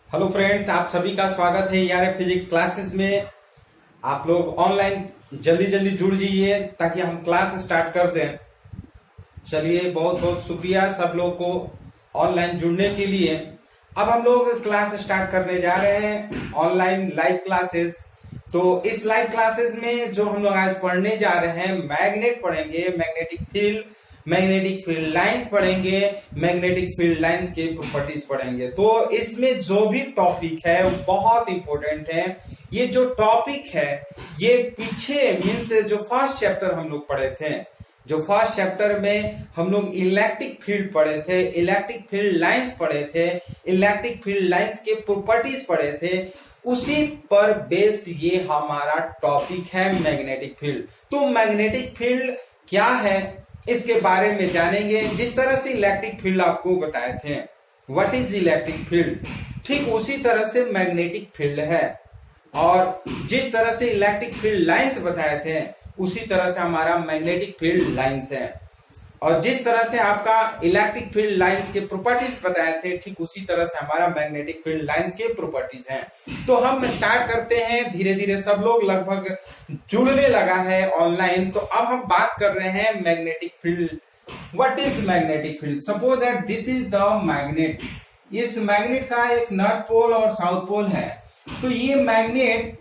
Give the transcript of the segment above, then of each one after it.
Hello friends, आप सभी का स्वागत है यार फिजिक्स क्लासेस में। आप लोग ऑनलाइन जल्दी जल्दी जुड़ जाइए ताकि हम क्लास स्टार्ट कर दें। चलिए, बहुत बहुत शुक्रिया सब लोग को ऑनलाइन जुड़ने के लिए। अब हम लोग क्लास स्टार्ट करने जा रहे हैं, ऑनलाइन लाइव क्लासेस। तो इस लाइव क्लासेस में जो हम लोग आज पढ़ने जा रहे हैं, मैग्नेट पढ़ेंगे, magnetic field, magnetic field lines पढ़ेंगे, मैग्नेटिक फील्ड लाइंस के प्रॉपर्टीज पढ़ेंगे। तो इसमें जो भी टॉपिक है वो बहुत इंपॉर्टेंट है। ये जो टॉपिक है ये पीछे मीन्स जो फर्स्ट चैप्टर हम लोग पढ़े थे, जो फर्स्ट चैप्टर में हम लोग इलेक्ट्रिक फील्ड पढ़े थे, इलेक्ट्रिक फील्ड लाइंस पढ़े थे, इलेक्ट्रिक फील्ड लाइंस के प्रॉपर्टीज पढ़े थे, उसी पर बेस ये हमारा टॉपिक है मैग्नेटिक फील्ड। तो मैग्नेटिक फील्ड क्या है इसके बारे में जानेंगे। जिस तरह से इलेक्ट्रिक फील्ड आपको बताए थे, व्हाट इज इलेक्ट्रिक फील्ड, ठीक उसी तरह से मैग्नेटिक फील्ड है। और जिस तरह से इलेक्ट्रिक फील्ड लाइंस बताए थे उसी तरह से हमारा मैग्नेटिक फील्ड लाइंस है। और जिस तरह से आपका इलेक्ट्रिक फील्ड लाइंस के प्रॉपर्टीज बताए थे, ठीक उसी तरह से हमारा मैग्नेटिक फील्ड लाइंस के प्रॉपर्टीज हैं। तो हम स्टार्ट करते हैं, धीरे धीरे सब लोग लगभग जुड़ने लगा है ऑनलाइन। तो अब हम बात कर रहे हैं magnetic field. What is magnetic field? Suppose that this is the magnet. इस मैग्नेट का एक नॉर्थ पोल और साउथ पोल है। तो ये मैग्नेट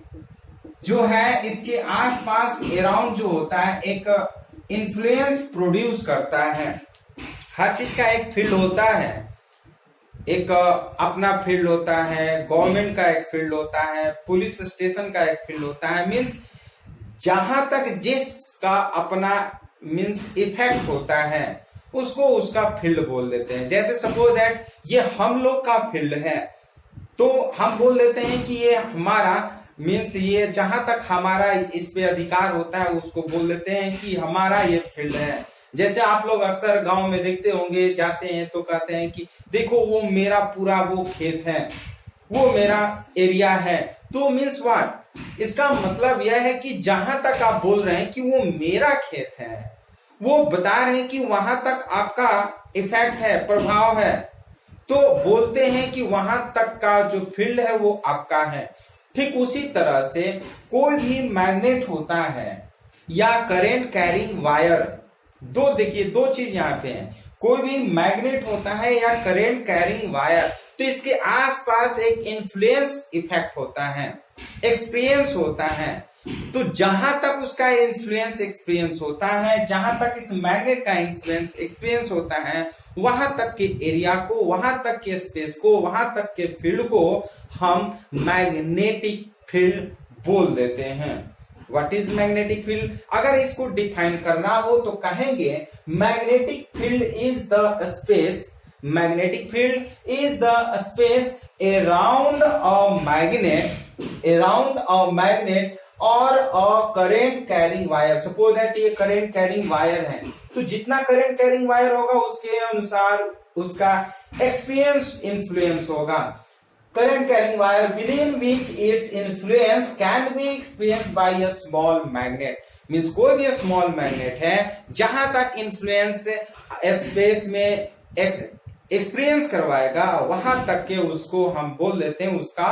जो है इसके आसपास अराउंड जो होता है एक इन्फ्लुएंस प्रोड्यूस करता है। हर चीज का एक फील्ड होता है, एक अपना फील्ड होता है, गवर्नमेंट का एक फील्ड होता है, पुलिस स्टेशन का एक फील्ड होता है। मीन्स जहां तक जिसका अपना मीन्स इफेक्ट होता है उसको उसका फील्ड बोल देते हैं। जैसे सपोज दैट ये हम लोग का फील्ड है तो हम बोल देते हैं कि ये हमारा मीन्स ये जहां तक हमारा इस पे अधिकार होता है उसको बोल देते हैं कि हमारा ये फील्ड है। जैसे आप लोग अक्सर गांव में देखते होंगे, जाते हैं तो कहते हैं कि देखो वो मेरा पूरा वो खेत है, वो मेरा एरिया है। तो मीन्स व्हाट, इसका मतलब यह है कि जहां तक आप बोल रहे हैं कि वो मेरा खेत है, वो बता रहे हैं कि वहां तक आपका इफेक्ट है, प्रभाव है। तो बोलते हैं कि वहां तक का जो फील्ड है वो आपका है। ठीक उसी तरह से कोई भी मैग्नेट होता है या करेंट कैरिंग वायर, देखिए दो चीज यहाँ पे है। कोई भी मैग्नेट होता है या करेंट कैरिंग वायर, तो इसके आसपास एक इन्फ्लुएंस इफेक्ट होता है, एक्सपीरियंस होता है। तो जहां तक उसका इन्फ्लुएंस एक्सपीरियंस होता है, जहां तक इस मैग्नेट का इन्फ्लुएंस एक्सपीरियंस होता है, वहां तक के एरिया को, वहां तक के स्पेस को, वहां तक के फील्ड को हम मैग्नेटिक फील्ड बोल देते हैं। What is magnetic field? अगर इसको डिफाइन करना हो तो कहेंगे magnetic field is the space, magnetic field is the space around a magnet और a current carrying wire. Suppose that ये करेंट कैरिंग वायर है, तो जितना करेंट कैरिंग वायर होगा उसके अनुसार उसका एक्सपीरियंस इन्फ्लुएंस होगा। Current carrying wire within which its influence can be experienced bye a small magnet. Means कोई भी स्मॉल मैग्नेट है जहां तक इन्फ्लुएंस स्पेस में एक्सपीरियंस करवाएगा, वहां तक के उसको हम बोल देते हैं उसका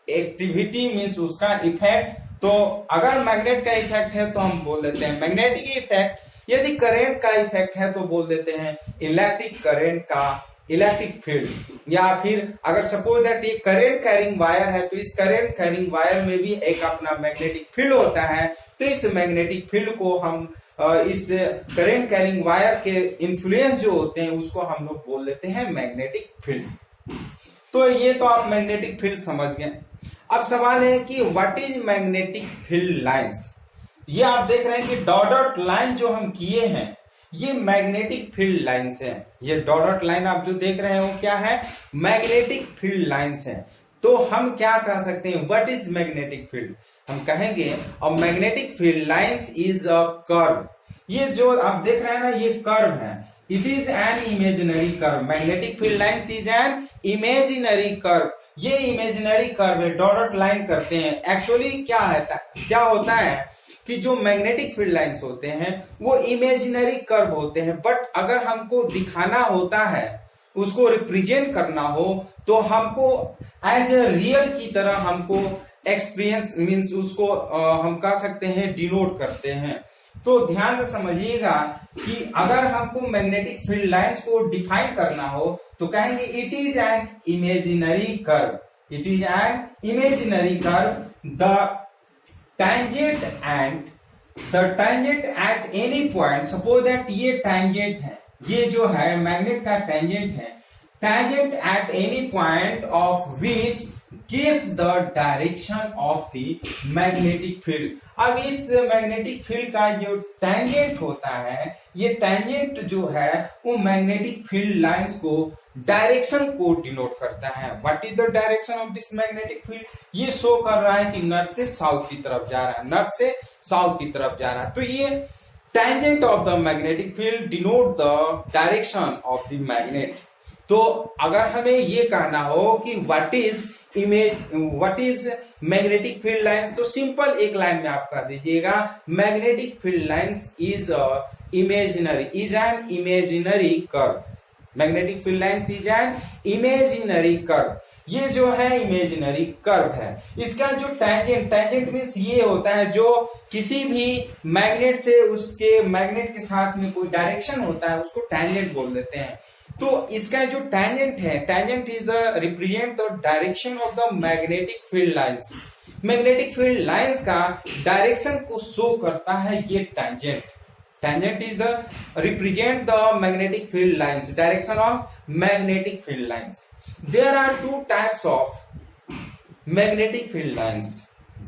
एक्टिविटी, मींस उसका इफेक्ट। तो अगर मैग्नेट का इफेक्ट है तो हम बोल देते हैं मैग्नेटिक इफेक्ट। यदि करंट का इफेक्ट है तो बोल देते हैं इलेक्ट्रिक करंट का इलेक्ट्रिक फील्ड। या फिर अगर सपोज दैट ये करंट कैरिंग वायर है तो इस करंट कैरिंग वायर में भी एक अपना मैग्नेटिक फील्ड होता है। तो इस मैग्नेटिक फील्ड को हम इस करंट कैरिंग वायर के इन्फ्लुएंस जो होते हैं उसको हम लोग बोल देते हैं मैग्नेटिक फील्ड। तो ये तो आप मैग्नेटिक फील्ड समझ गए। अब सवाल है कि what is magnetic field lines. ये आप देख रहे हैं कि डॉट लाइन जो हम किए हैं ये मैग्नेटिक फील्ड लाइंस है। ये डॉट लाइन आप जो देख रहे हैं वो क्या है? मैग्नेटिक फील्ड लाइंस है। तो हम क्या कह सकते हैं, व्हाट इज मैग्नेटिक फील्ड? हम कहेंगे a magnetic field lines is a curve. ये जो आप देख रहे हैं ना, ये कर्व है, it is an imaginary curve. Magnetic field lines is an imaginary curve. ये इमेजिनरी कर्व है, डॉट लाइन करते हैं। एक्चुअली क्या होता है कि जो मैग्नेटिक फील्ड लाइंस होते हैं वो इमेजिनरी कर्व होते हैं, बट अगर हमको दिखाना होता है उसको रिप्रेजेंट करना हो तो हमको एज ए रियल की तरह हमको एक्सपीरियंस मीन्स उसको हम कह सकते हैं डिनोट करते हैं। तो ध्यान से समझिएगा कि अगर हमको मैग्नेटिक फील्ड लाइंस को डिफाइन करना हो तो कहेंगे it is an imaginary curve, it is an imaginary curve, the tangent at any point, suppose that ये tangent है, ये जो है मैग्नेट का tangent है, tangent at any point of which gives the direction of the magnetic field। अब इस magnetic field का जो tangent होता है, ये tangent जो है वो मैग्नेटिक फील्ड लाइंस को डायरेक्शन को डिनोट करता है। What is the direction of this magnetic field? ये शो कर रहा है कि नॉर्थ से साउथ की तरफ जा रहा है, नॉर्थ से साउथ की तरफ जा रहा है। तो ये tangent of the magnetic field denote the direction of the magnet. तो अगर हमें ये कहना हो कि what is magnetic field lines, तो सिंपल एक लाइन में आप कह दीजिएगा magnetic field lines is an imaginary curve. Magnetic field lines is an imaginary curve. ये जो है इमेजिनरी कर्व है। इसका जो टेंजेंट मीन्स ये होता है जो किसी भी मैग्नेट से उसके मैग्नेट के साथ में कोई डायरेक्शन होता है उसको टेंजेंट बोल देते हैं। तो इसका जो टेंजेंट है, tangent is the represent the direction of the magnetic field lines. Magnetic field lines का डायरेक्शन को शो करता है ये tangent. Tangent is the represent the magnetic field lines, direction of magnetic field lines. There are two types of magnetic field lines.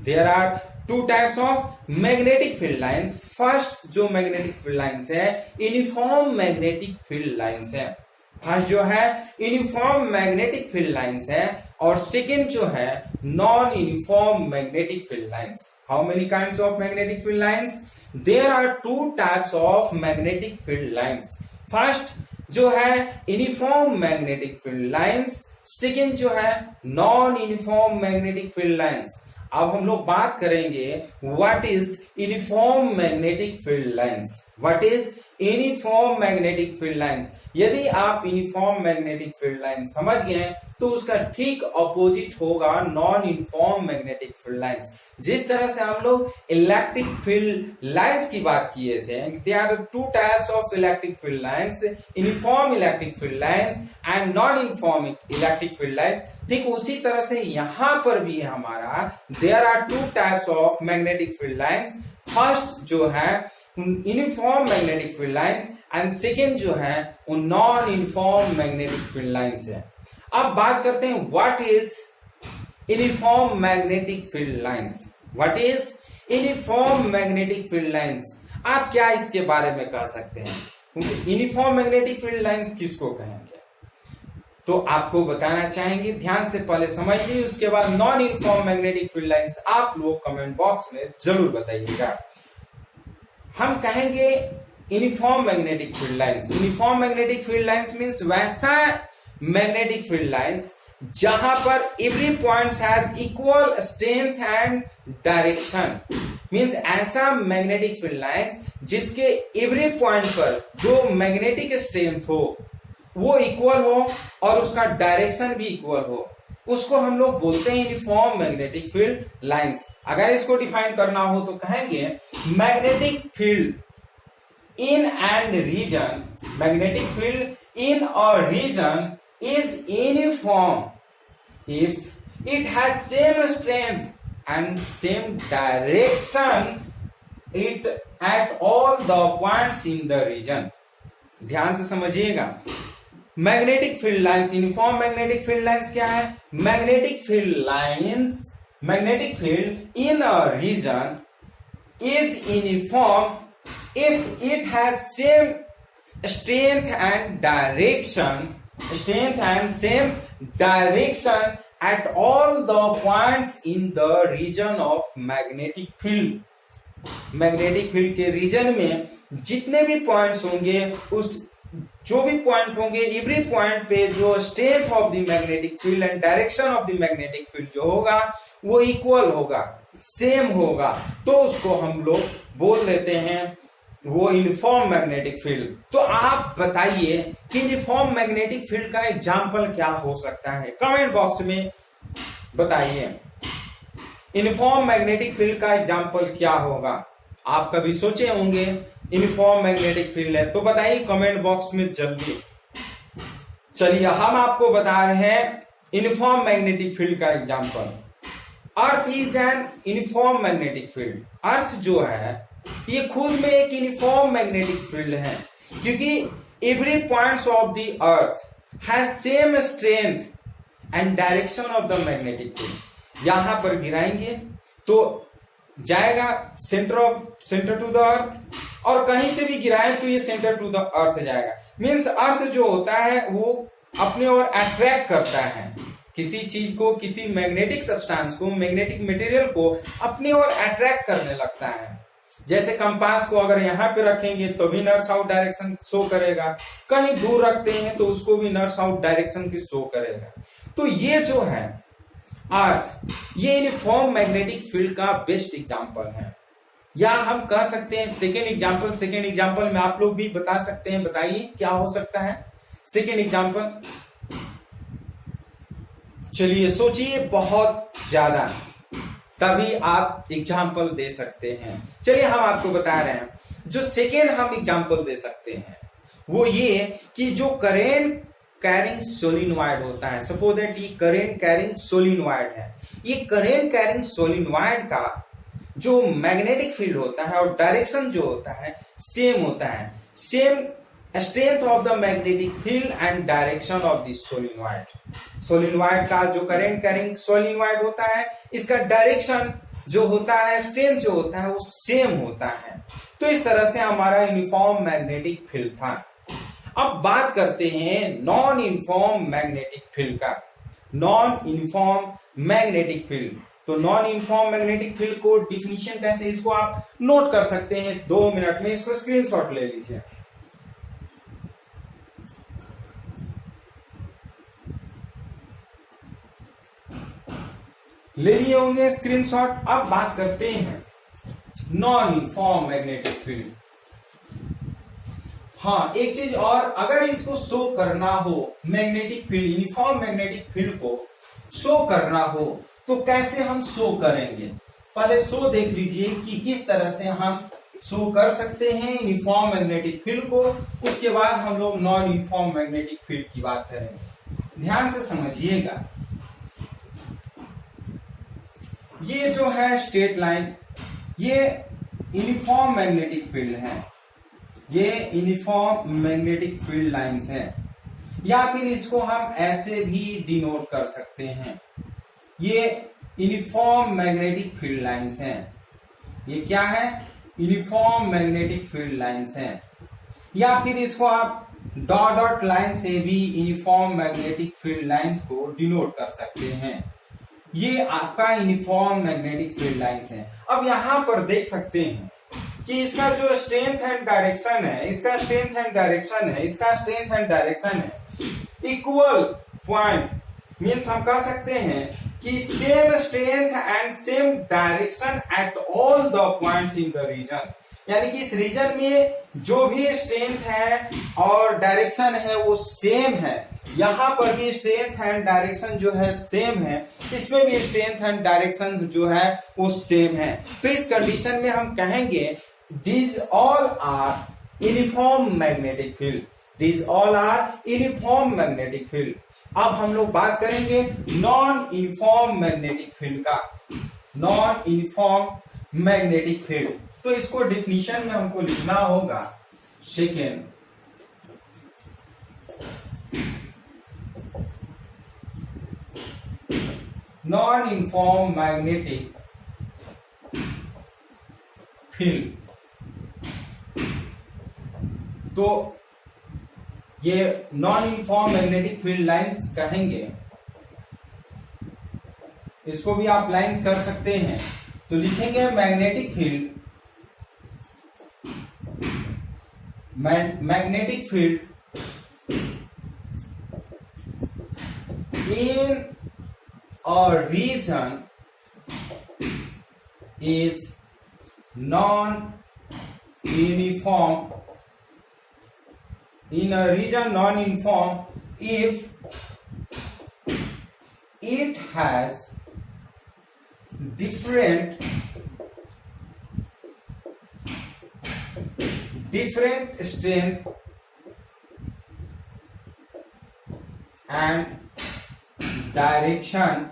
There are two types of magnetic field lines. First जो magnetic field lines है uniform magnetic field lines है। First जो है uniform magnetic field lines है और second जो है non uniform magnetic field lines. How many kinds of magnetic field lines? There are two types of magnetic field lines. First जो है uniform magnetic field lines, second जो है non uniform magnetic field lines. अब हम लोग बात करेंगे what is uniform magnetic field lines. What is uniform magnetic field lines? यदि आप यूनिफॉर्म मैग्नेटिक फील्ड लाइन समझ गए तो उसका ठीक अपोजिट होगा non uniform magnetic field lines. जिस तरह से हम लोग इलेक्ट्रिक फील्ड लाइंस की बात किए थे, there are two types of electric field lines, uniform electric field lines and non uniform electric field lines. ठीक उसी तरह से यहाँ पर भी है हमारा, there are two types of magnetic field lines. First जो है uniform magnetic field lines and second जो है वो non uniform magnetic field lines है। अब बात करते हैं what is uniform magnetic field lines. What is uniform magnetic field lines? आप क्या इसके बारे में कह सकते हैं? यूनिफॉर्म मैग्नेटिक फील्ड लाइंस किसको कहेंगे? तो आपको बताना चाहेंगे, ध्यान से पहले समझिए, उसके बाद non uniform magnetic field lines आप लोग कमेंट बॉक्स में जरूर बताइएगा। हम कहेंगे uniform magnetic field lines. Uniform magnetic field lines means वैसा मैग्नेटिक फील्ड लाइंस जहां पर every point has equal strength and direction. Means ऐसा मैग्नेटिक फील्ड लाइंस जिसके एवरी पॉइंट पर जो मैग्नेटिक स्ट्रेंथ हो वो इक्वल हो और उसका डायरेक्शन भी इक्वल हो, उसको हम लोग बोलते हैं यूनिफॉर्म मैग्नेटिक फील्ड लाइंस। अगर इसको डिफाइन करना हो तो कहेंगे magnetic field in and region, magnetic field in और region is uniform if it has same strength and same direction it at all the points in the region। ध्यान से समझिएगा, magnetic field lines, uniform magnetic field lines क्या है? Magnetic field lines, magnetic field in a region is uniform if it has same strength and direction, strength and same direction at all the points in the region of magnetic field। Magnetic field के reason में जितने भी points होंगे, उस जो भी point होंगे, every point पे जो strength of the magnetic field and direction of the magnetic field जो होगा वो इक्वल होगा, सेम होगा, तो उसको हम लोग बोल देते हैं वो यूनिफॉर्म मैग्नेटिक फील्ड। तो आप बताइए कि यूनिफॉर्म मैग्नेटिक फील्ड का एग्जाम्पल क्या हो सकता है, कमेंट बॉक्स में बताइए। यूनिफॉर्म मैग्नेटिक फील्ड का एग्जाम्पल क्या होगा, आप कभी सोचे होंगे यूनिफॉर्म मैग्नेटिक फील्ड है तो बताइए कमेंट बॉक्स में जल्दी। चलिए हम आपको बता रहे हैं यूनिफॉर्म मैग्नेटिक फील्ड का example. Earth is an uniform magnetic field. Earth जो है ये खुद में एक यूनिफॉर्म मैग्नेटिक फील्ड है, क्योंकि every points of the earth has same strength and direction of the magnetic field. यहां पर गिराएंगे तो जाएगा सेंटर टू द अर्थ, और कहीं से भी गिराएं तो ये सेंटर टू द अर्थ जाएगा। मीन्स अर्थ जो होता है वो अपने ओर अट्रैक्ट करता है किसी चीज को, किसी मैग्नेटिक सब्सटेंस को, मैग्नेटिक मटेरियल को अपने ओर अट्रैक्ट करने लगता है। जैसे कंपास को अगर यहाँ पे रखेंगे तो भी नॉर्थ साउथ डायरेक्शन शो करेगा, कहीं दूर रखते हैं तो उसको भी नॉर्थ साउथ डायरेक्शन की शो करेगा। तो ये जो है अर्थ, ये यूनिफॉर्म मैग्नेटिक फील्ड का बेस्ट एग्जांपल है, या हम कह सकते हैं सेकेंड एग्जांपल। सेकेंड एग्जांपल में आप लोग भी बता सकते हैं, बताइए क्या हो सकता है सेकेंड एग्जांपल। चलिए सोचिए बहुत ज्यादा, तभी आप एग्जाम्पल दे सकते हैं। चलिए हम आपको बता रहे हैं जो सेकेंड हम एग्जाम्पल दे सकते हैं वो ये कि जो करेंट कैरिंग सोलिनॉइड होता है, सपोज दैट ये करेंट कैरिंग सोलिनॉइड है, ये करेंट कैरिंग सोलिनॉइड का जो मैग्नेटिक फील्ड होता है और डायरेक्शन जो होता है सेम होता है, same strength of the magnetic field and direction of the solenoid. Solenoid का जो करेंट कैरिंग सोलिनॉइड होता है इसका डायरेक्शन जो होता है, स्ट्रेंथ जो होता है वो सेम होता है। तो इस तरह से हमारा यूनिफॉर्म मैग्नेटिक फील्ड था। अब बात करते हैं नॉन यूनिफॉर्म मैग्नेटिक फील्ड का। नॉन यूनिफॉर्म मैग्नेटिक फील्ड, तो नॉन यूनिफॉर्म मैग्नेटिक फील्ड को डिफिनीशन कैसे, इसको आप नोट कर सकते हैं 2 मिनट में, इसको स्क्रीनशॉट ले लीजिए। ले लिए होंगे स्क्रीनशॉट। अब बात करते हैं नॉन यूनिफॉर्म मैग्नेटिक फील्ड। हाँ एक चीज और, अगर इसको शो करना हो magnetic field, uniform magnetic field को शो करना हो तो कैसे हम शो करेंगे, पहले शो देख लीजिए कि किस तरह से हम शो कर सकते हैं यूनिफॉर्म मैग्नेटिक फील्ड को, उसके बाद हम लोग नॉन यूनिफॉर्म मैग्नेटिक फील्ड की बात करेंगे। ध्यान से समझिएगा, ये जो है स्ट्रेट लाइन, ये यूनिफॉर्म मैग्नेटिक फील्ड है, ये यूनिफॉर्म मैग्नेटिक फील्ड लाइंस है, या फिर इसको हम ऐसे भी डिनोट कर सकते हैं, ये यूनिफॉर्म मैग्नेटिक फील्ड लाइंस है। ये क्या है, यूनिफॉर्म मैग्नेटिक फील्ड लाइंस है। या फिर इसको आप डॉट डॉट लाइन से भी यूनिफॉर्म मैग्नेटिक फील्ड लाइंस को डिनोट कर सकते हैं। ये आपका यूनिफॉर्म मैग्नेटिक फील्ड लाइंस है। अब यहां पर देख सकते हैं कि इसका जो स्ट्रेंथ एंड डायरेक्शन है, इसका स्ट्रेंथ एंड डायरेक्शन है, इसका स्ट्रेंथ एंड डायरेक्शन है इक्वल पॉइंट। मीन्स हम कह सकते हैं कि same strength and same direction at all the points in the region. यानी कि इस रीजन में जो भी स्ट्रेंथ है और डायरेक्शन है वो सेम है, यहां पर भी स्ट्रेंथ एंड डायरेक्शन जो है सेम है, इसमें भी स्ट्रेंथ एंड डायरेक्शन जो है वो सेम है। तो इस कंडीशन में हम कहेंगे these all are uniform magnetic field, these all are uniform magnetic field। अब हम लोग बात करेंगे नॉन यूनिफॉर्म मैग्नेटिक फील्ड का। नॉन यूनिफॉर्म मैग्नेटिक फील्ड, तो इसको डिफिनीशन में हमको लिखना होगा second, non uniform magnetic field. तो ये non uniform magnetic field lines कहेंगे, इसको भी आप लाइंस कर सकते हैं। तो लिखेंगे magnetic field, magnetic field in a region is non uniform in a region non-uniform if it has different strength and direction,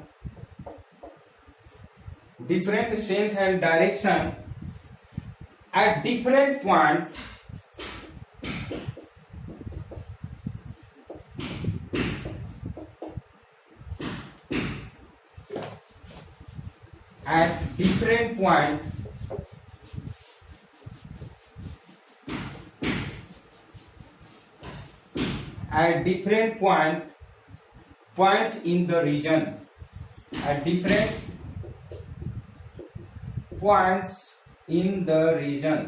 at different point points in the region, at different points in the region।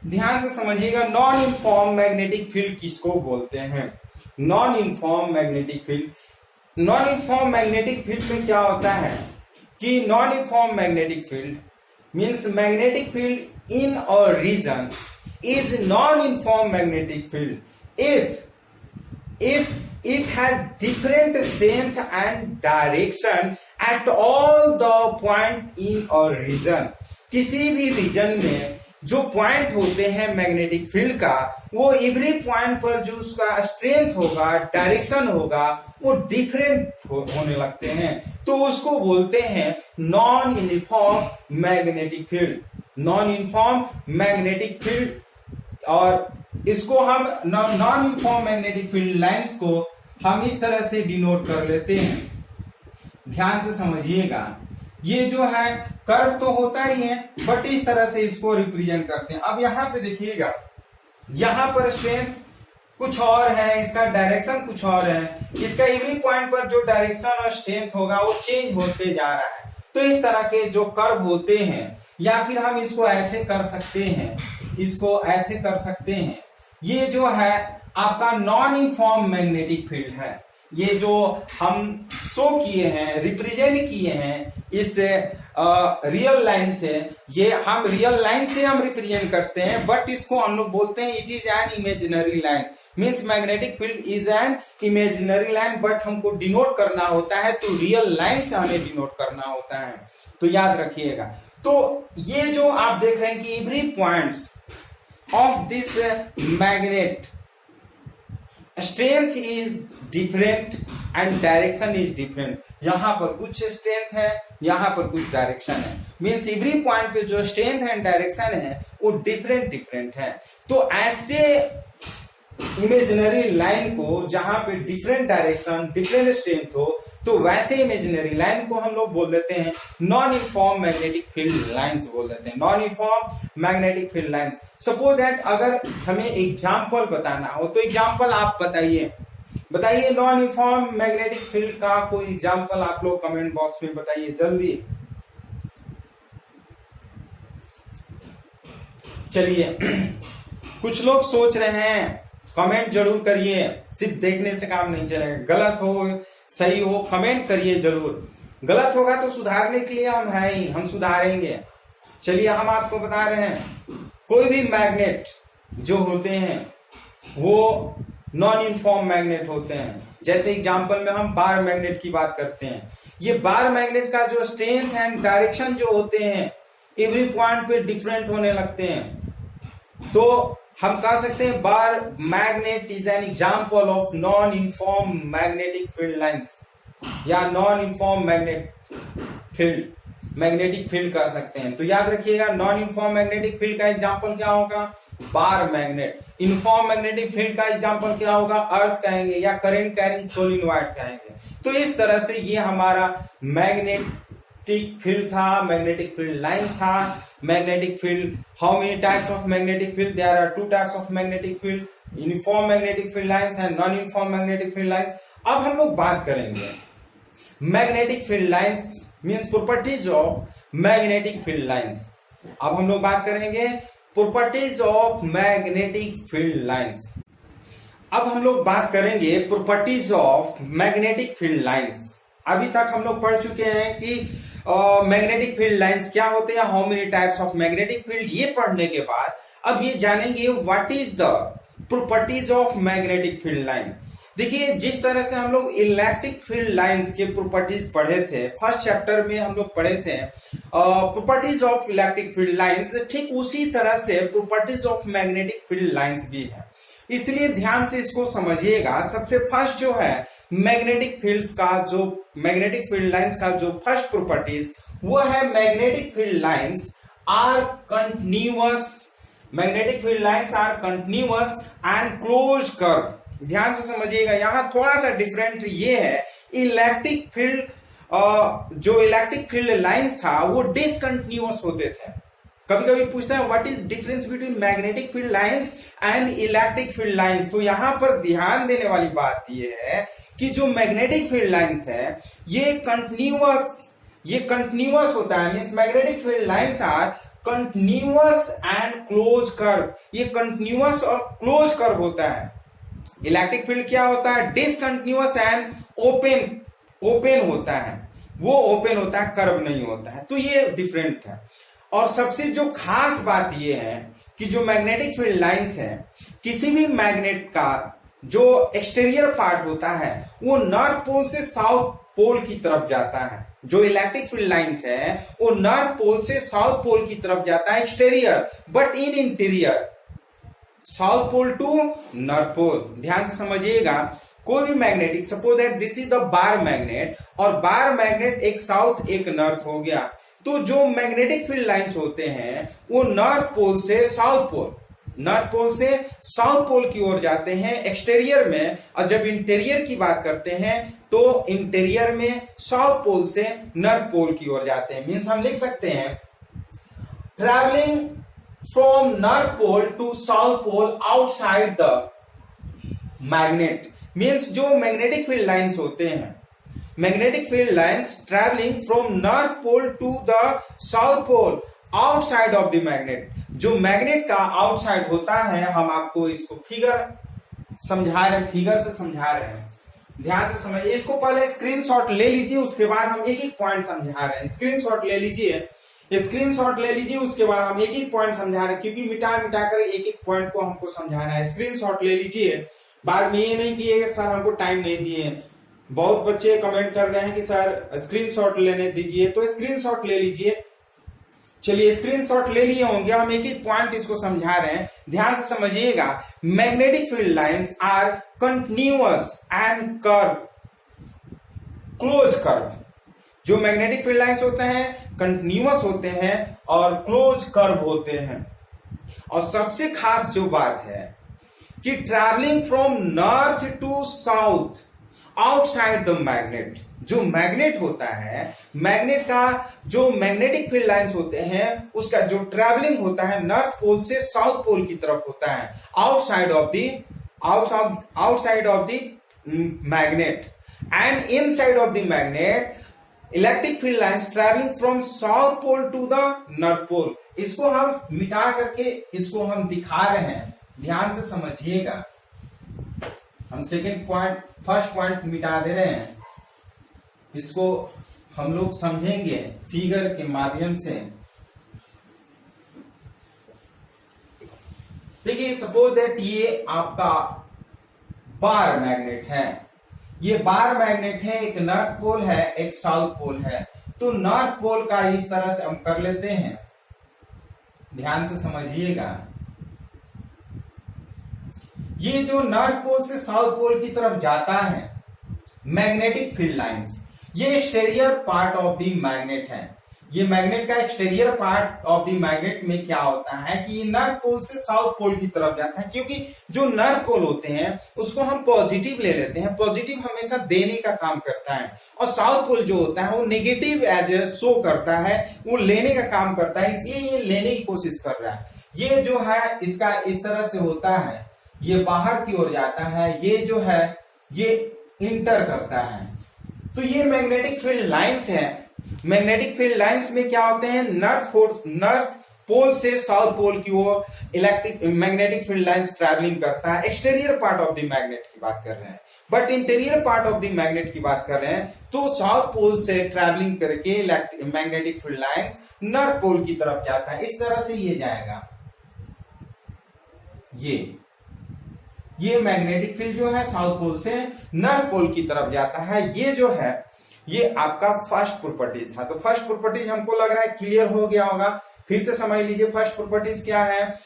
ध्यान से समझिएगा, non uniform magnetic field किसको बोलते हैं? Non uniform magnetic field, non uniform magnetic field में क्या होता है कि non uniform magnetic field means magnetic field in a region is non-uniform magnetic field if it has different strength and direction at all the point in a region। किसी भी reason में जो point होते हैं मैग्नेटिक फील्ड का, वो every point पर जो उसका स्ट्रेंथ होगा, डायरेक्शन होगा, वो डिफरेंट होने लगते हैं, तो उसको बोलते हैं non uniform magnetic field, non uniform magnetic field. और इसको हम non uniform magnetic field lines को हम इस तरह से डिनोट कर लेते हैं। ध्यान से समझिएगा, ये जो है कर्व तो होता ही है, बट इस तरह से इसको रिप्रेजेंट करते हैं। अब यहाँ पे देखिएगा, यहाँ पर स्ट्रेंथ कुछ और है, इसका डायरेक्शन कुछ और है, इसका एवरी पॉइंट पर जो डायरेक्शन और स्ट्रेंथ होगा वो चेंज होते जा रहा है। तो इस तरह के जो कर्व होते हैं, या फिर हम इसको ऐसे कर सकते हैं, इसको ऐसे कर सकते हैं, ये जो है आपका नॉन यूनिफॉर्म मैग्नेटिक फील्ड है। ये जो हम शो किए हैं, रिप्रेजेंट किए हैं इस रियल लाइन से, ये हम रियल लाइन से हम रिप्रेजेंट करते हैं, बट इसको हम लोग बोलते हैं it is an imaginary line. Means magnetic field is an imaginary line, but हमको डिनोट करना होता है तो रियल लाइन से हमें डिनोट करना होता है, तो याद रखिएगा। तो ये जो आप देख रहे हैं कि every points of this magnet strength is different and direction is different. यहां पर कुछ स्ट्रेंथ है, यहां पर कुछ डायरेक्शन है, मीन्स एवरी पॉइंट पे जो स्ट्रेंथ एंड डायरेक्शन है वो डिफरेंट है। तो ऐसे इमेजिनरी लाइन को जहां पे डिफरेंट डायरेक्शन, डिफरेंट स्ट्रेंथ हो, तो वैसे इमेजिनरी लाइन को हम लोग बोल देते हैं non uniform magnetic field lines बोल देते हैं, non uniform magnetic field lines. Suppose that अगर हमें एग्जांपल बताना हो तो एग्जांपल आप बताइए नॉन यूनिफॉर्म मैग्नेटिक फील्ड का कोई एग्जांपल आप लोग कमेंट बॉक्स में बताइए जल्दी। चलिए कुछ लोग सोच रहे हैं, कमेंट जरूर करिए, सिर्फ देखने से काम नहीं चलेगा, गलत हो सही हो कमेंट करिए जरूर। गलत होगा तो सुधारने के लिए हम हैं ही, हम सुधारेंगे। चलिए हम आपको बता रहे हैं, कोई भी मैग्नेट जो होते हैं वो नॉन यूनिफॉर्म मैग्नेट होते हैं। जैसे एग्जांपल में हम बार मैग्नेट की बात करते हैं, ये बार मैग्नेट का जो स्ट्रेंथ एंड डायरेक्शन जो होते हैं एवरी पॉइंट पे डिफरेंट होने लगते हैं। तो हम कह सकते हैं bar magnet is an example of non uniform magnetic field lines, या नॉन यूनिफॉर्म मैग्नेटिक फील्ड कह सकते हैं। तो याद रखिएगा नॉन यूनिफॉर्म मैग्नेटिक फील्ड का एग्जांपल क्या होगा? Bar magnet. Uniform magnetic field का एग्जांपल क्या होगा? अर्थ कहेंगे या करंट कैरिंग सोलिनॉइड कहेंगे। तो इस तरह से ये हमारा मैग्नेटिक फील्ड था, मैग्नेटिक फील्ड लाइंस था। Magnetic field, how many types of magnetic field? There are two types of magnetic field, uniform magnetic field lines and non uniform magnetic field lines. अब हम लोग बात करेंगे magnetic field lines means properties of magnetic field lines. अब हम लोग बात करेंगे properties of magnetic field lines. अब हम लोग बात करेंगे properties of magnetic field lines. अभी तक हम लोग पढ़ चुके हैं कि मैग्नेटिक फील्ड लाइंस क्या होते हैं, how many types of magnetic field. ये पढ़ने के बाद अब ये जानेंगे what is the properties of magnetic field line. देखिए, जिस तरह से हम लोग इलेक्ट्रिक फील्ड लाइंस के प्रॉपर्टीज पढ़े थे, फर्स्ट चैप्टर में हम लोग पढ़े थे properties of electric field lines, ठीक उसी तरह से properties of magnetic field lines भी है। इसलिए ध्यान से इसको समझिएगा। सबसे फर्स्ट जो है मैग्नेटिक फील्ड्स का, जो मैग्नेटिक फील्ड लाइंस का जो फर्स्ट प्रॉपर्टीज वो है magnetic field lines are continuous. Magnetic field lines are continuous and close curve. ध्यान से समझिएगा, यहां थोड़ा सा डिफरेंट ये है, इलेक्ट्रिक फील्ड जो इलेक्ट्रिक फील्ड लाइंस था वो डिसकंटिन्यूअस होते थे। कभी कभी पूछता है what is difference between magnetic field lines and electric field lines. तो यहां पर ध्यान देने वाली बात ये है कि जो मैग्नेटिक फील्ड लाइंस है ये कंटिन्यूअस होता है। Means magnetic field lines are continuous and close curve. ये कंटिन्यूअस और क्लोज कर्व होता है। इलेक्ट्रिक फील्ड क्या होता है, डिसकंटिन्यूअस एंड ओपन होता है। वो ओपन होता है, कर्व नहीं होता है। तो ये डिफरेंट है। और सबसे जो खास बात ये है कि जो मैग्नेटिक फील्ड लाइंस है, किसी भी मैग्नेट का जो एक्सटीरियर पार्ट होता है वो नॉर्थ पोल से साउथ पोल की तरफ जाता है। जो इलेक्ट्रिक फील्ड लाइंस है वो नॉर्थ पोल से साउथ पोल की तरफ जाता है exterior, but in interior south pole to north pole. ध्यान से समझिएगा, कोई भी magnetic, suppose that this is the bar magnet, और बार मैग्नेट एक साउथ एक नॉर्थ हो गया, तो जो मैग्नेटिक फील्ड लाइंस होते हैं वो नॉर्थ पोल से साउथ पोल की ओर जाते हैं एक्सटीरियर में। और जब इंटीरियर की बात करते हैं तो इंटीरियर में साउथ पोल से नॉर्थ पोल की ओर जाते हैं। मीन्स हम लिख सकते हैं travelling from north pole to south pole outside the magnet. Means जो मैग्नेटिक फील्ड लाइंस होते हैं, magnetic field lines travelling from north pole to the south pole outside of the magnet. जो मैग्नेट का outside होता है, हम आपको इसको फिगर से समझा रहे हैं। ध्यान से समझिए, इसको पहले स्क्रीनशॉट ले लीजिए, उसके बाद हम एक एक पॉइंट समझा रहे हैं। स्क्रीनशॉट ले लीजिए, उसके बाद हम एक एक पॉइंट समझा रहे हैं, क्योंकि मिटा कर एक एक पॉइंट को हमको समझाना है। स्क्रीनशॉट ले लीजिए, बाद में ये नहीं कि सर हमको टाइम नहीं दिए। बहुत बच्चे कमेंट कर रहे हैं कि सर स्क्रीनशॉट लेने दीजिए, तो स्क्रीनशॉट ले लीजिए। चलिए, स्क्रीनशॉट ले लिए होंगे, हम एक एक पॉइंट इसको समझा रहे हैं। ध्यान से समझिएगा, magnetic field lines are continuous and curve, close curve. जो मैग्नेटिक फील्ड लाइंस होते हैं कंटिन्यूअस होते हैं और क्लोज कर्व होते हैं। और सबसे खास जो बात है कि travelling from north to south outside the magnet. जो मैग्नेट होता है, मैग्नेट का जो मैग्नेटिक फील्ड लाइंस होते हैं उसका जो ट्रैवलिंग होता है नॉर्थ पोल से साउथ पोल की तरफ होता है, outside of the magnet. And inside of the magnet electric field lines travelling from south pole to the north pole. इसको हम मिटा करके इसको हम दिखा रहे हैं, ध्यान से समझिएगा। हम फर्स्ट पॉइंट मिटा दे रहे हैं, इसको हम लोग समझेंगे फिगर के माध्यम से। देखिए, सपोज दैट ये आपका बार मैग्नेट है, ये बार मैग्नेट है, एक नॉर्थ पोल है एक साउथ पोल है। तो नॉर्थ पोल का इस तरह से हम कर लेते हैं, ध्यान से समझिएगा। ये जो नॉर्थ पोल से साउथ पोल की तरफ जाता है मैग्नेटिक फील्ड लाइंस, ये exterior part of the magnet है। ये मैग्नेट का exterior part of the magnet में क्या होता है कि ये नॉर्थ पोल से साउथ पोल की तरफ जाता है, क्योंकि जो नॉर्थ पोल होते हैं उसको हम पॉजिटिव ले लेते हैं। पॉजिटिव हमेशा देने का काम करता है, और साउथ पोल जो होता है वो नेगेटिव एज शो करता है, वो लेने का काम करता है। इसलिए ये लेने की कोशिश कर रहा है। ये जो है इसका इस तरह से होता है, ये बाहर की ओर जाता है, ये जो है ये इंटर करता है। तो ये मैग्नेटिक फील्ड लाइंस है। मैग्नेटिक फील्ड लाइंस में क्या होते हैं, नॉर्थ पोल से साउथ पोल की ओर मैग्नेटिक फील्ड लाइंस ट्रैवलिंग करता है। Exterior part of the magnet की बात कर रहे हैं। But interior part of the magnet की बात कर रहे हैं तो साउथ पोल से ट्रैवलिंग करके magnetic field lines north pole की तरफ जाता है। इस तरह से ये जाएगा, ये मैग्नेटिक फील्ड जो है साउथ पोल से नॉर्थ पोल की तरफ जाता है। ये जो है ये आपका फर्स्ट प्रॉपर्टीज था। तो फर्स्ट प्रॉपर्टीज हमको लग रहा है क्लियर हो गया होगा। फिर से समझ लीजिए फर्स्ट प्रॉपर्टीज क्या है।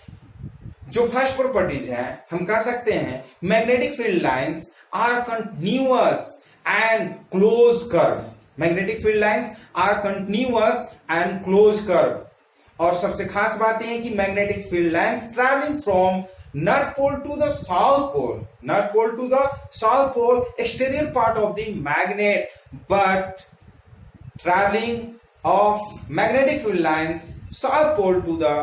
जो फर्स्ट प्रॉपर्टीज है हम कह सकते हैं magnetic field lines are continuous and close curve. Magnetic field lines are continuous and close curve. और सबसे खास बात यह है कि magnetic field lines travelling from North pole to the south pole, North pole to the south pole, exterior part of the magnet, but traveling of magnetic field lines south pole to the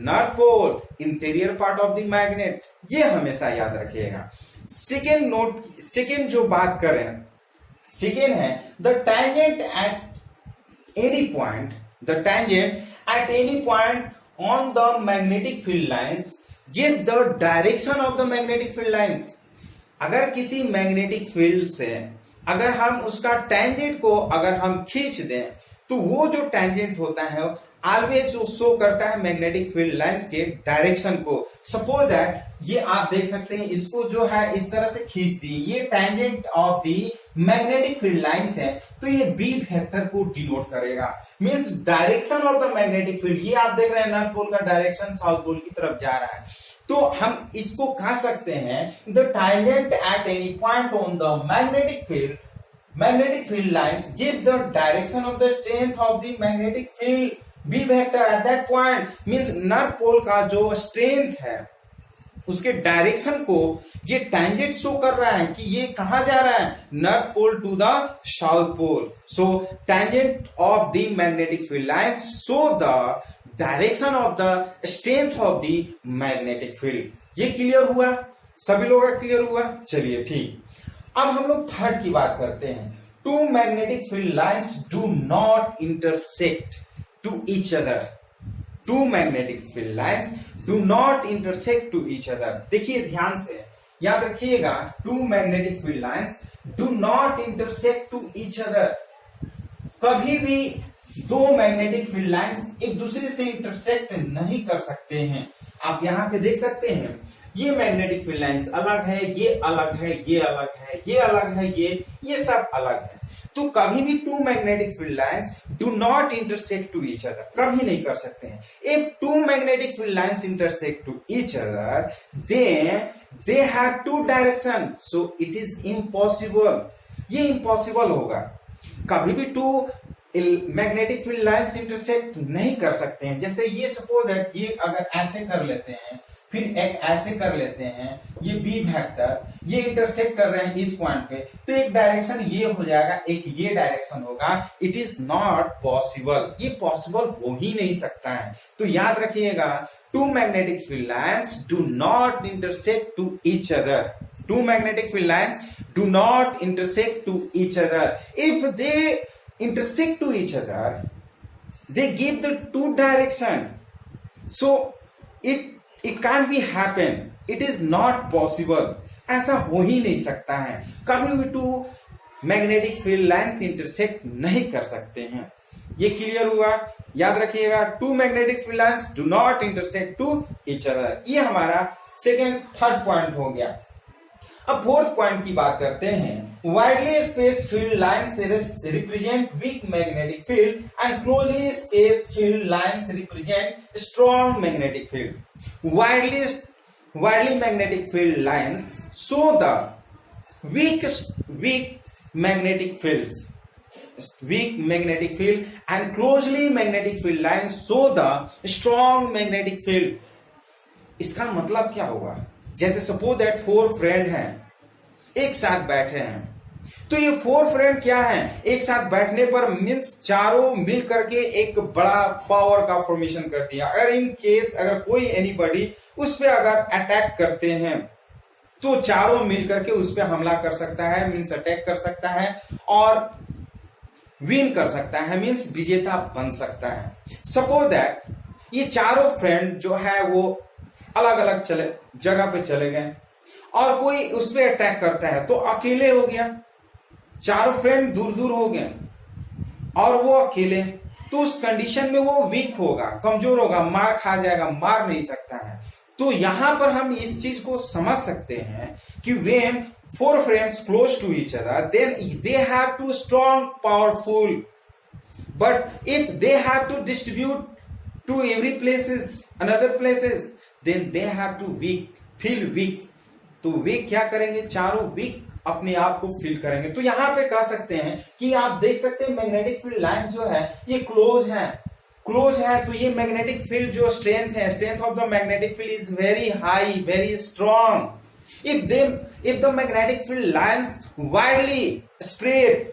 north pole, interior part of the magnet. ये हमेशा याद रखिएगा। Second जो बात करें, second है the tangent at any point on the magnetic field lines give the direction of the magnetic field lines। अगर किसी मैग्नेटिक फील्ड से अगर हम उसका टेंजेंट को अगर हम खींच दें तो वो जो टेंजेंट होता है ऑलवेज शो करता है मैग्नेटिक फील्ड लाइंस के डायरेक्शन को। सपोज दैट ये आप देख सकते हैं, इसको जो है इस तरह से खींच दी, ये tangent of the magnetic field lines है तो ये बी फैक्टर को डिनोट करेगा। Means direction of the magnetic field, ये आप देख रहे हैं नॉर्थ पोल का डायरेक्शन साउथ पोल की तरफ जा रहा है। तो हम इसको कह सकते हैं the tangent at any point on the magnetic field lines give the direction of the strength of the magnetic field B vector at that point. Means north pole का जो स्ट्रेंथ है उसके डायरेक्शन को ये टैंजेंट शो कर रहा है कि ये कहां जा रहा है, north pole to the south pole. So tangent of the magnetic field lines show the direction of the strength of the magnetic field. ये क्लियर हुआ, सभी लोगों का क्लियर हुआ। चलिए ठीक, अब हम लोग थर्ड की बात करते हैं। Two magnetic field lines do not intersect to each other. Two magnetic field lines do not intersect to each other. देखिए ध्यान से याद रखिएगा, two magnetic field lines do not intersect to each other. कभी भी दो मैग्नेटिक फील्ड लाइंस एक दूसरे से इंटरसेक्ट नहीं कर सकते हैं। आप यहां पे देख सकते हैं ये मैग्नेटिक फील्ड लाइंस अलग है, ये अलग है, ये अलग है, ये अलग है, ये सब अलग है। तो कभी भी two magnetic field lines do not intersect to each other, कभी नहीं कर सकते हैं। If two magnetic field lines intersect to each other they have two direction, so it is impossible. ये इम्पॉसिबल होगा, कभी भी two magnetic field lines intersect नहीं कर सकते हैं। जैसे ये सपोज है, ये अगर ऐसे कर लेते हैं फिर एक ऐसे कर लेते हैं, ये बी वेक्टर ये इंटरसेक्ट कर रहे हैं इस पॉइंट पे, तो एक डायरेक्शन ये हो जाएगा, एक ये डायरेक्शन होगा। इट इज नॉट पॉसिबल, ये पॉसिबल हो ही नहीं सकता है। तो याद रखिएगा, two magnetic field lines do not intersect to each other. Two magnetic field lines do not intersect to each other. If they intersect to each other they give the two direction, so it can't be happen, it is not possible। ऐसा हो ही नहीं सकता है, कभी भी two magnetic field lines intersect नहीं कर सकते हैं। ये क्लियर हुआ, याद रखिएगा, two magnetic field lines do not intersect to each other. ये हमारा थर्ड पॉइंट हो गया। अब फोर्थ पॉइंट की बात करते हैं। Widely space field lines represent weak magnetic field and closely space field lines represent strong magnetic field. Widely magnetic field lines show the weak magnetic field and closely magnetic field lines show the strong magnetic field. इसका मतलब क्या होगा, जैसे suppose that 4 friend हैं, एक साथ बैठे हैं, तो ये 4 फ्रेंड क्या हैं, एक साथ बैठने पर मीन्स चारों मिल करके एक बड़ा पावर का फॉर्मेशन कर दिया। अगर इन केस अगर कोई एनीबॉडी उस पर अगर अटैक करते हैं तो चारों मिल करके उस पर हमला कर सकता है, मीन्स अटैक कर सकता है और विन कर सकता है, मीन्स विजेता बन सकता है। सपोज दैट ये चारों फ्रेंड जो है वो अलग अलग जगह पे चले गए और कोई उस पर अटैक करता है तो अकेले हो गया, चारों फ्रेंड दूर दूर हो गए और वो अकेले, तो उस कंडीशन में वो वीक होगा, कमजोर होगा, मार खा जाएगा, मार नहीं सकता है। तो यहां पर हम इस चीज को समझ सकते हैं कि when four friends close to each other, then they have to strong, powerful. But if they have to distribute to every places, another places, then they have to weak, feel weak. तो वे क्या करेंगे, चारों week अपने आप को feel करेंगे। तो यहां पे कह सकते हैं कि आप देख सकते हैं मैग्नेटिक फील्ड लाइन जो है ये क्लोज है, क्लोज है। तो ये मैग्नेटिक फील्ड जो स्ट्रेंथ है, strength of the magnetic field is very high, very strong. if the magnetic field lines widely spread,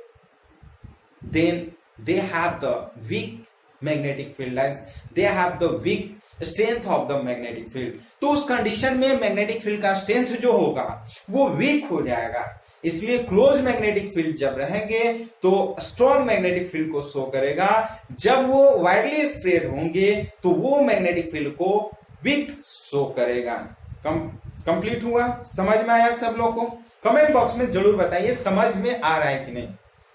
then they have the weak magnetic field lines, they have the weak strength of the magnetic field। तो उस condition में magnetic field का strength जो होगा वो week हो जाएगा। इसलिए क्लोज मैग्नेटिक फील्ड जब रहेंगे तो स्ट्रॉन्ग मैग्नेटिक फील्ड को शो करेगा, जब वो वाइडली स्प्रेड होंगे तो वो मैग्नेटिक फील्ड को वीक शो करेगा। कंप्लीट हुआ, समझ में आया सब लोग को? कमेंट बॉक्स में जरूर बताइए समझ में आ रहा है कि नहीं।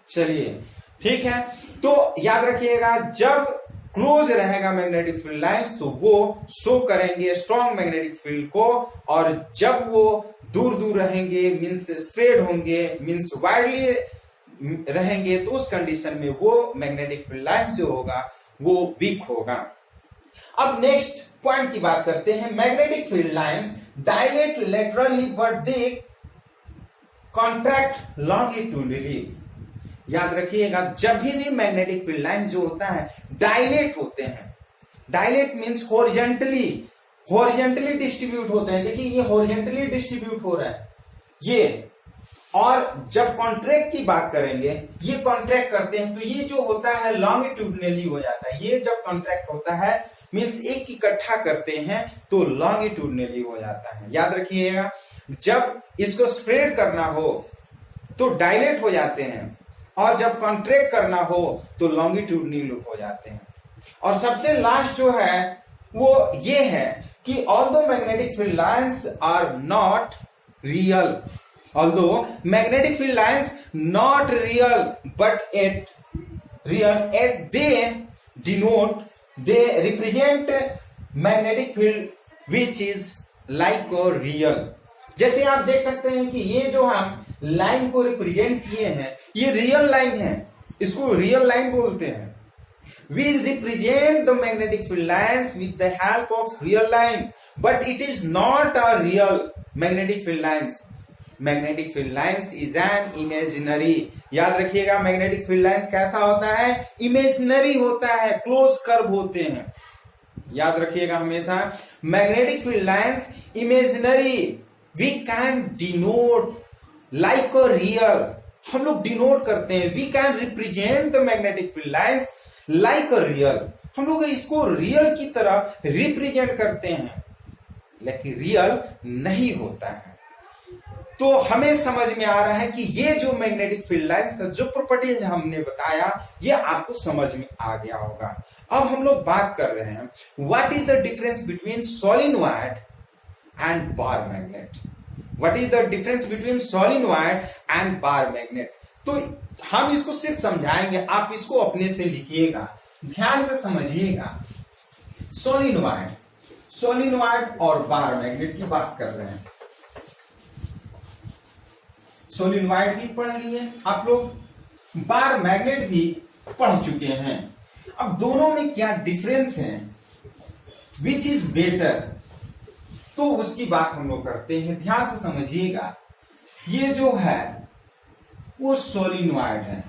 चलिए ठीक है, तो याद रखिएगा जब क्लोज रहेगा मैग्नेटिक फील्ड लाइंस तो वो शो करेंगे स्ट्रॉन्ग मैग्नेटिक फील्ड को, और जब वो दूर दूर रहेंगे मींस स्प्रेड होंगे, मींस वाइडली रहेंगे, तो उस कंडीशन में वो मैग्नेटिक फील्ड लाइंस जो होगा वो वीक होगा। अब नेक्स्ट पॉइंट की बात करते हैं। Magnetic field lines dilate laterally but they contract longitudinally. याद रखिएगा जब भी मैग्नेटिक फील्ड लाइन जो होता है डायलेट होते हैं, dilate means horizontally, horizontally distribute होते हैं। देखिए ये हॉरिजॉन्टली डिस्ट्रीब्यूट हो रहा है ये, और जब कॉन्ट्रैक्ट की बात करेंगे, ये कॉन्ट्रैक्ट करते हैं तो ये जो होता है लॉन्गिट्यूडनली हो जाता है। ये जब कॉन्ट्रैक्ट होता है मींस एक इकट्ठा करते हैं तो लॉन्गिट्यूडनली हो जाता है। याद रखिएगा जब इसको स्प्रेड करना हो तो डायलेट हो जाते हैं, और जब कॉन्ट्रैक्ट करना हो तो लॉन्गिट्यूडनली हो जाते हैं। और सबसे लास्ट जो है वो ये है कि although magnetic field lines are not real, although magnetic field lines not real but at they denote, they represent magnetic field which is like real. जैसे आप देख सकते हैं कि ये जो हम लाइन को रिप्रेजेंट किए हैं ये रियल लाइन है, इसको रियल लाइन बोलते हैं। We represent the magnetic field lines with the help of real line, but it is not a real magnetic field lines. Magnetic field lines is an imaginary. याद रखिएगा magnetic field lines कैसा होता है, imaginary होता है, close curve होते हैं। याद रखिएगा हमेशा magnetic field lines imaginary, we can denote like a real, हम लोग डिनोट करते हैं। We can represent the magnetic field lines like a real, हम लोग इसको रियल की तरह रिप्रेजेंट करते हैं, लेकिन रियल नहीं होता है। तो हमें समझ में आ रहा है कि ये जो मैग्नेटिक फील्ड लाइंस का जो प्रॉपर्टीज हमने बताया ये आपको समझ में आ गया होगा। अब हम लोग बात कर रहे हैं what is the difference between solenoid and bar magnet. What is the difference between solenoid and bar magnet. तो हम इसको सिर्फ समझाएंगे, आप इसको अपने से लिखिएगा, ध्यान से समझिएगा। सोलिनॉइड, सोलिनॉइड और बार मैग्नेट की बात कर रहे हैं। सोलिनॉइड भी पढ़ लिए आप लोग, बार मैग्नेट भी पढ़ चुके हैं। अब दोनों में क्या डिफरेंस है, विच इज बेटर, तो उसकी बात हम लोग करते हैं। ध्यान से समझिएगा, ये जो है वो सोलिनॉइड है,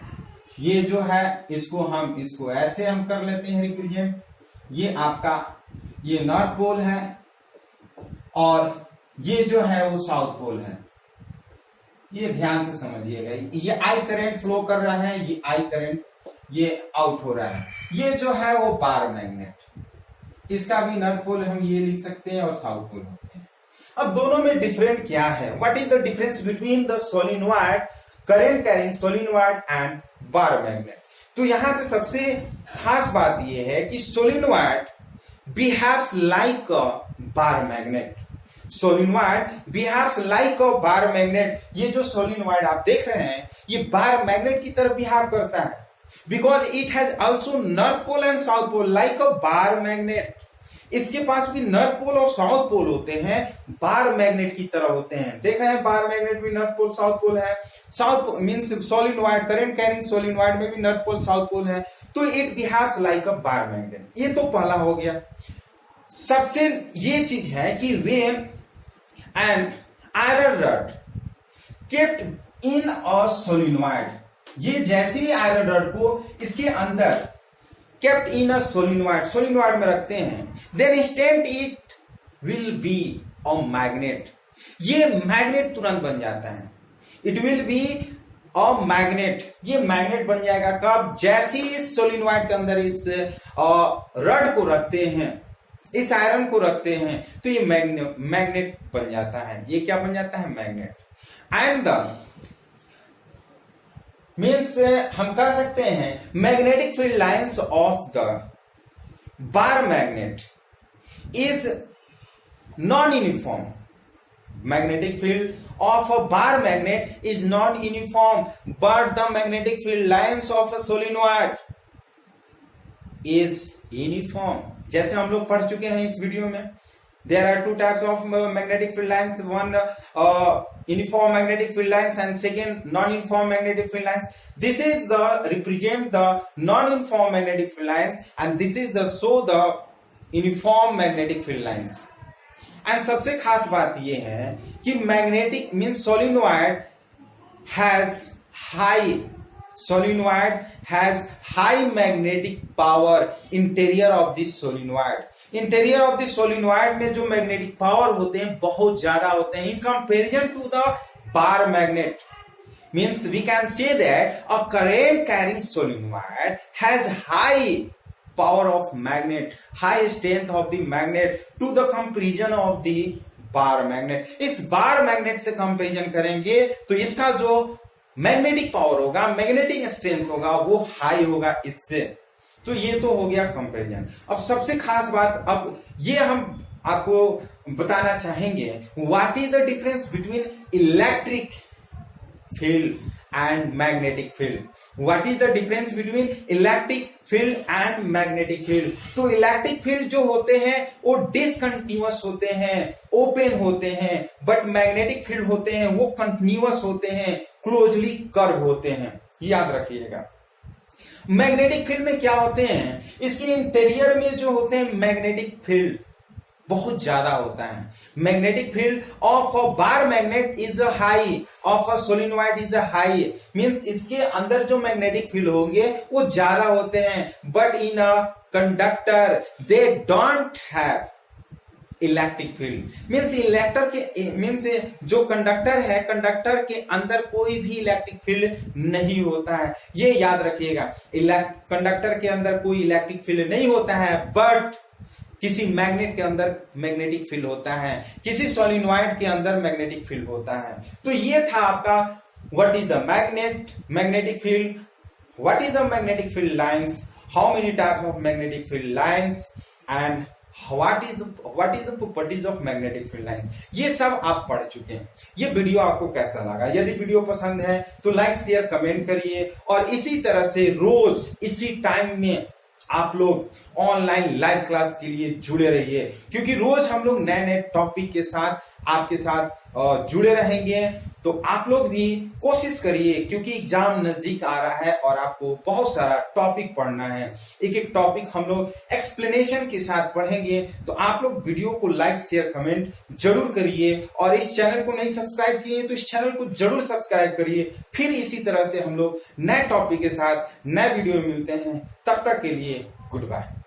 ये जो है इसको ऐसे हम कर लेते हैं रिप्रेजेंट। ये आपका ये नॉर्थ पोल है और ये जो है वो साउथ पोल है। ये ध्यान से समझिएगा, ये आई करंट फ्लो कर रहा है, ये आई करंट ये आउट हो रहा है। ये जो है वो बार मैग्नेट, इसका भी नॉर्थ पोल हम ये लिख सकते हैं और साउथ पोल होते हैं। अब दोनों में डिफरेंट क्या है, what is the difference between the solenoid, current carrying solenoid and bar magnet. तो यहां पे सबसे खास बात यह है कि solenoid behaves like a bar magnet. Solenoid behaves like a bar magnet. ये जो सोलिनॉइड आप देख रहे हैं ये बार मैग्नेट की तरह बिहेव करता है, because it has also north pole and south pole like a bar magnet. इसके पास भी नॉर्थ पोल और साउथ पोल होते हैं, बार मैग्नेट की तरह होते हैं। देख रहे हैं बार मैग्नेट में नॉर्थ पोल साउथ पोल है। South means solenoid, current carrying solenoid में भी नॉर्थ पोल साउथ पोल है, तो it behaves like a bar magnet. ये तो पहला हो गया। सबसे ये चीज है कि when an iron rod kept in a solenoid, ये जैसे ही आयरन रड को इसके अंदर केप्ट इन अ सोलिनॉइड में रखते हैं, then instant it will be a magnet. ये मैग्नेट तुरंत बन जाता है। It will be a magnet, ये मैग्नेट बन जाएगा कब? जैसे ही इस सोलिनॉइड के अंदर इस रड को रखते हैं, इस आयरन को रखते हैं, तो ये मैग्नेट बन जाता है। ये क्या बन जाता है? मैग्नेट। एंड द मीन्स हम कह सकते हैं magnetic field lines of the bar magnet is non uniform. Magnetic field of a bar magnet is non-uniform, but the magnetic field lines of a solenoid is uniform. जैसे हम लोग पढ़ चुके हैं इस वीडियो में, there are two types of magnetic field lines, one uniform magnetic field lines and second non-uniform magnetic field lines. This is the represent the non-uniform magnetic field lines and this is the show the uniform magnetic field lines. And सबसे खास बात यह है कि magnetic means solenoid has high magnetic power interior of this solenoid. Interior of this solenoid में जो magnetic power होते हैं बहुत ज्यादा होते हैं in comparison to the bar magnet. Means we can say that a current carrying solenoid has high power of magnet, high strength of the magnet to the comparison of the bar magnet. इस bar magnet से comparison करेंगे तो इसका जो magnetic power होगा, magnetic strength होगा, वो high होगा इससे। तो ये तो हो गया कंपेरिजन। अब सबसे खास बात, अब ये हम आपको बताना चाहेंगे what is the difference between electric field and magnetic field. What is the difference between electric field and magnetic field. तो इलेक्ट्रिक फील्ड जो होते हैं वो डिसकंटिन्यूअस होते हैं, ओपन होते हैं, बट मैग्नेटिक फील्ड होते हैं वो कंटिन्यूअस होते हैं, क्लोजली कर्व होते हैं। याद रखिएगा। मैग्नेटिक फील्ड में क्या होते हैं, इसके इंटीरियर में जो होते हैं मैग्नेटिक फील्ड बहुत ज्यादा होता है। Magnetic field of a bar magnet is high, of a solenoid is high. Means इसके अंदर जो मैग्नेटिक फील्ड होंगे वो ज्यादा होते हैं, but in a conductor they don't have electric field. Means इलेक्टर के मींस जो कंडक्टर है, कंडक्टर के अंदर कोई भी इलेक्ट्रिक फील्ड नहीं होता है। ये याद रखिएगा, कंडक्टर के अंदर कोई इलेक्ट्रिक फील्ड नहीं होता है, बट किसी मैग्नेट के अंदर मैग्नेटिक फील्ड होता है, किसी सोलिनॉइड के अंदर मैग्नेटिक फील्ड होता है। तो ये था आपका what is the magnetic field, what is the magnetic field lines, how many types of magnetic field lines and what is the properties of magnetic field lines. ये सब आप पढ़ चुके हैं। ये वीडियो आपको कैसा लगा? यदि वीडियो पसंद है तो लाइक शेयर कमेंट करिए और इसी तरह से रोज इसी टाइम में आप लोग ऑनलाइन लाइव क्लास के लिए जुड़े रहिए, क्योंकि रोज हम लोग नए नए टॉपिक के साथ आपके साथ जुड़े रहेंगे। तो आप लोग भी कोशिश करिए, क्योंकि एग्जाम नजदीक आ रहा है और आपको बहुत सारा टॉपिक पढ़ना है। एक एक टॉपिक हम लोग एक्सप्लेनेशन के साथ पढ़ेंगे। तो आप लोग वीडियो को लाइक शेयर कमेंट जरूर करिए और इस चैनल को नहीं सब्सक्राइब किए तो इस चैनल को जरूर सब्सक्राइब करिए। फिर इसी तरह से हम लोग नए टॉपिक के साथ नए वीडियो में मिलते हैं। तब तक के लिए गुड बाय।